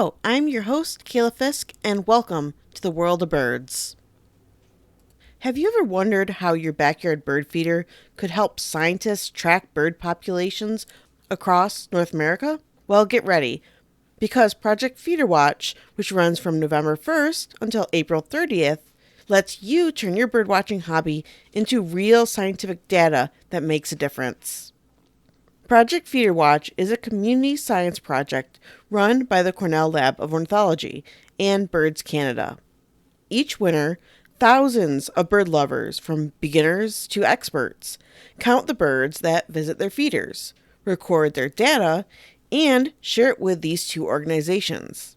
Hello, I'm your host, Kayla Fisk, and welcome to the world of birds. Have you ever wondered how your backyard bird feeder could help scientists track bird populations across North America? Well, get ready, because Project Feederwatch, which runs from November 1st until April 30th, lets you turn your birdwatching hobby into real scientific data that makes a difference. Project Feederwatch is a community science project run by the Cornell Lab of Ornithology and Birds Canada. Each winter, thousands of bird lovers, from beginners to experts, count the birds that visit their feeders, record their data, and share it with these two organizations.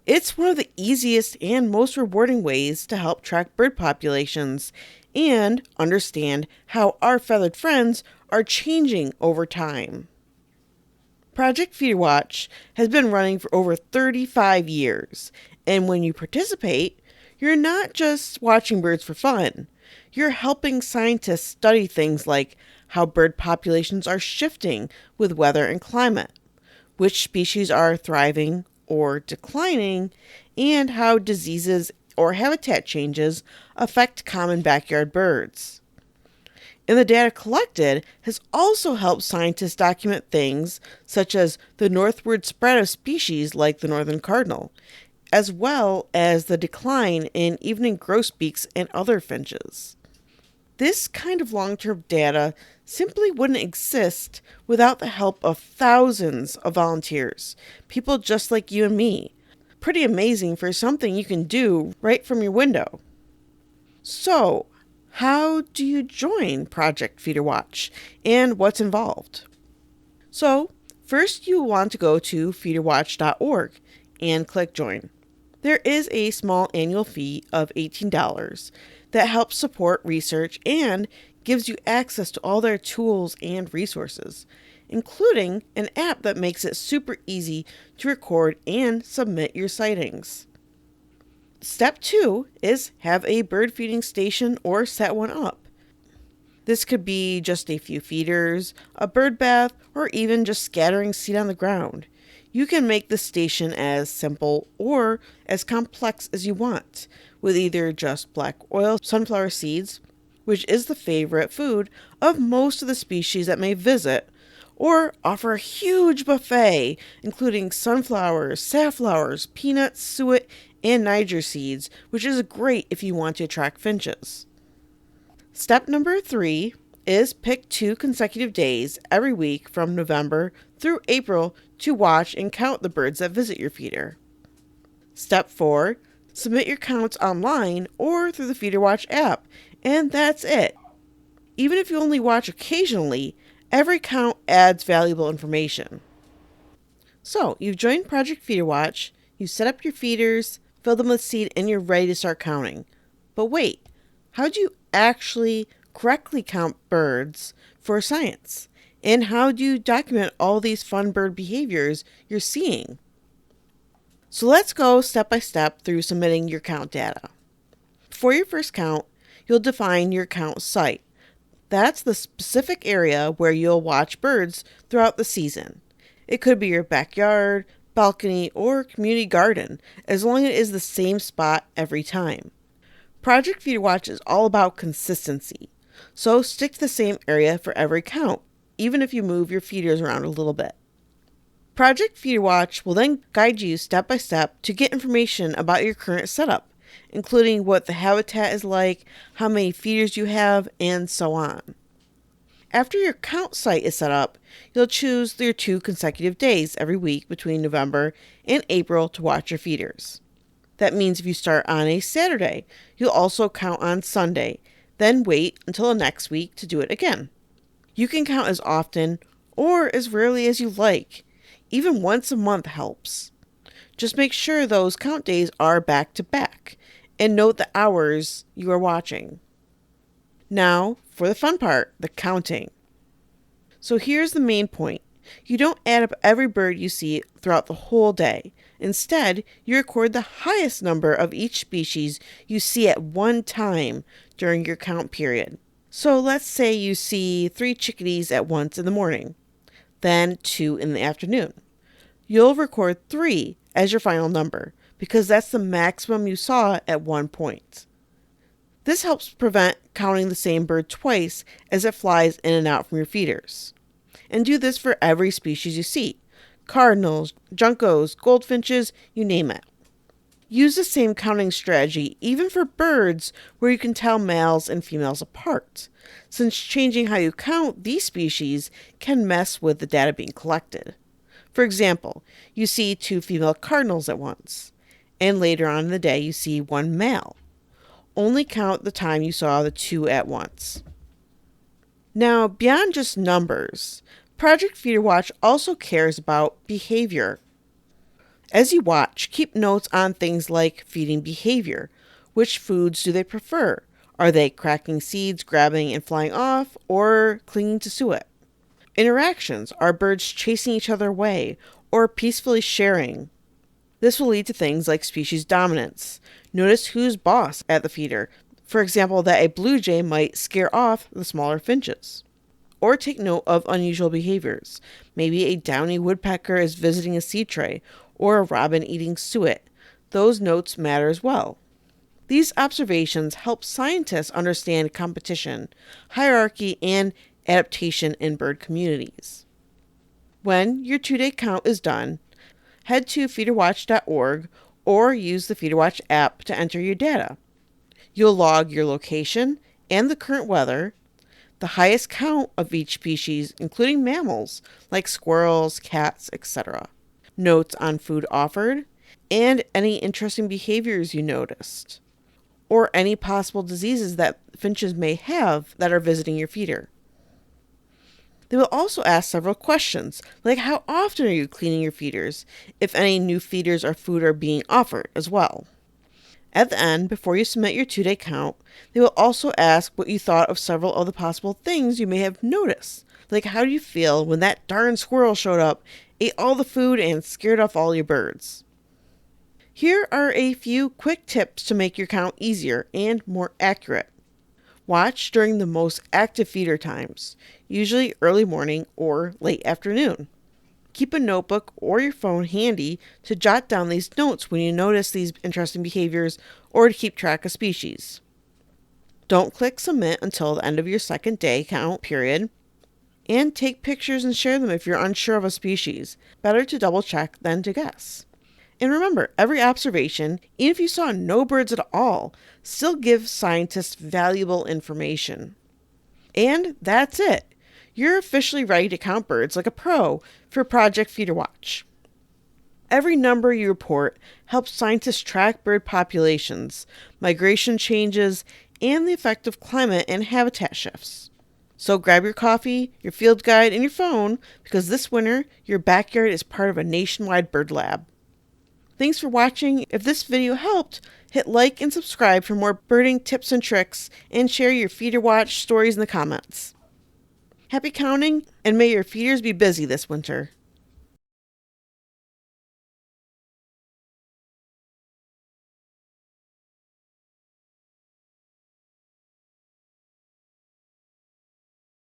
It's one of the easiest and most rewarding ways to help track bird populations and understand how our feathered friends are changing over time. Project Feederwatch has been running for over 35 years, and when you participate, you're not just watching birds for fun. You're helping scientists study things like how bird populations are shifting with weather and climate, which species are thriving or declining, and how diseases or habitat changes affect common backyard birds. And the data collected has also helped scientists document things such as the northward spread of species like the northern cardinal, as well as the decline in evening grosbeaks and other finches. This kind of long-term data simply wouldn't exist without the help of thousands of volunteers, people just like you and me. Pretty amazing for something you can do right from your window. So, how do you join Project Feederwatch and what's involved? So, first you want to go to feederwatch.org and click join. There is a small annual fee of $18 that helps support research and gives you access to all their tools and resources, including an app that makes it super easy to record and submit your sightings. Step 2 is have a bird feeding station or set one up. This could be just a few feeders, a bird bath, or even just scattering seed on the ground. You can make the station as simple or as complex as you want, with either just black oil sunflower seeds, which is the favorite food of most of the species that may visit, or offer a huge buffet including sunflowers, safflowers, peanuts, suet, and Niger seeds, which is great if you want to attract finches. Step number 3 is pick 2 consecutive days every week from November through April to watch and count the birds that visit your feeder. Step 4, submit your counts online or through the Feederwatch app, and that's it. Even if you only watch occasionally, every count adds valuable information. So, you've joined Project Feederwatch, you set up your feeders, fill them with seed, and you're ready to start counting. But wait, how do you actually correctly count birds for science? And how do you document all these fun bird behaviors you're seeing? So let's go step by step through submitting your count data. For your first count, you'll define your count site. That's the specific area where you'll watch birds throughout the season. It could be your backyard, balcony, or community garden, as long as it is the same spot every time. Project Feederwatch is all about consistency, so stick to the same area for every count, even if you move your feeders around a little bit. Project Feederwatch will then guide you step by step to get information about your current setup, including what the habitat is like, how many feeders you have, and so on. After your count site is set up, you'll choose your 2 consecutive days every week between November and April to watch your feeders. That means if you start on a Saturday, you'll also count on Sunday, then wait until the next week to do it again. You can count as often or as rarely as you like. Even once a month helps. Just make sure those count days are back to back, and note the hours you are watching. Now, for the fun part, the counting. So here's the main point. You don't add up every bird you see throughout the whole day. Instead, you record the highest number of each species you see at one time during your count period. So let's say you see 3 chickadees at once in the morning, then 2 in the afternoon. You'll record 3 as your final number, because that's the maximum you saw at one point. This helps prevent counting the same bird twice as it flies in and out from your feeders. And do this for every species you see: cardinals, juncos, goldfinches, you name it. Use the same counting strategy even for birds where you can tell males and females apart, since changing how you count these species can mess with the data being collected. For example, you see 2 female cardinals at once, and later on in the day you see 1 male. Only count the time you saw the 2 at once. Now, beyond just numbers, Project Feederwatch also cares about behavior. As you watch, keep notes on things like feeding behavior. Which foods do they prefer? Are they cracking seeds, grabbing and flying off, or clinging to suet? Interactions. Are birds chasing each other away, or peacefully sharing? This will lead to things like species dominance. Notice who's boss at the feeder. For example, that a blue jay might scare off the smaller finches. Or take note of unusual behaviors. Maybe a downy woodpecker is visiting a seed tray, or a robin eating suet. Those notes matter as well. These observations help scientists understand competition, hierarchy, and adaptation in bird communities. When your 2-day count is done, head to feederwatch.org or use the Feederwatch app to enter your data. You'll log your location and the current weather, the highest count of each species, including mammals like squirrels, cats, etc., notes on food offered, and any interesting behaviors you noticed, or any possible diseases that finches may have that are visiting your feeder. They will also ask several questions, like how often are you cleaning your feeders, if any new feeders or food are being offered as well. At the end, before you submit your 2-day count, they will also ask what you thought of several of the possible things you may have noticed, like how do you feel when that darn squirrel showed up, ate all the food, and scared off all your birds. Here are a few quick tips to make your count easier and more accurate. Watch during the most active feeder times, usually early morning or late afternoon. Keep a notebook or your phone handy to jot down these notes when you notice these interesting behaviors or to keep track of species. Don't click submit until the end of your 2nd day count period. And take pictures and share them if you're unsure of a species. Better to double check than to guess. And remember, every observation, even if you saw no birds at all, still gives scientists valuable information. And that's it. You're officially ready to count birds like a pro for Project Feederwatch. Every number you report helps scientists track bird populations, migration changes, and the effect of climate and habitat shifts. So grab your coffee, your field guide, and your phone, because this winter, your backyard is part of a nationwide bird lab. Thanks for watching. If this video helped, hit like and subscribe for more birding tips and tricks, and share your Feederwatch stories in the comments. Happy counting, and may your feeders be busy this winter.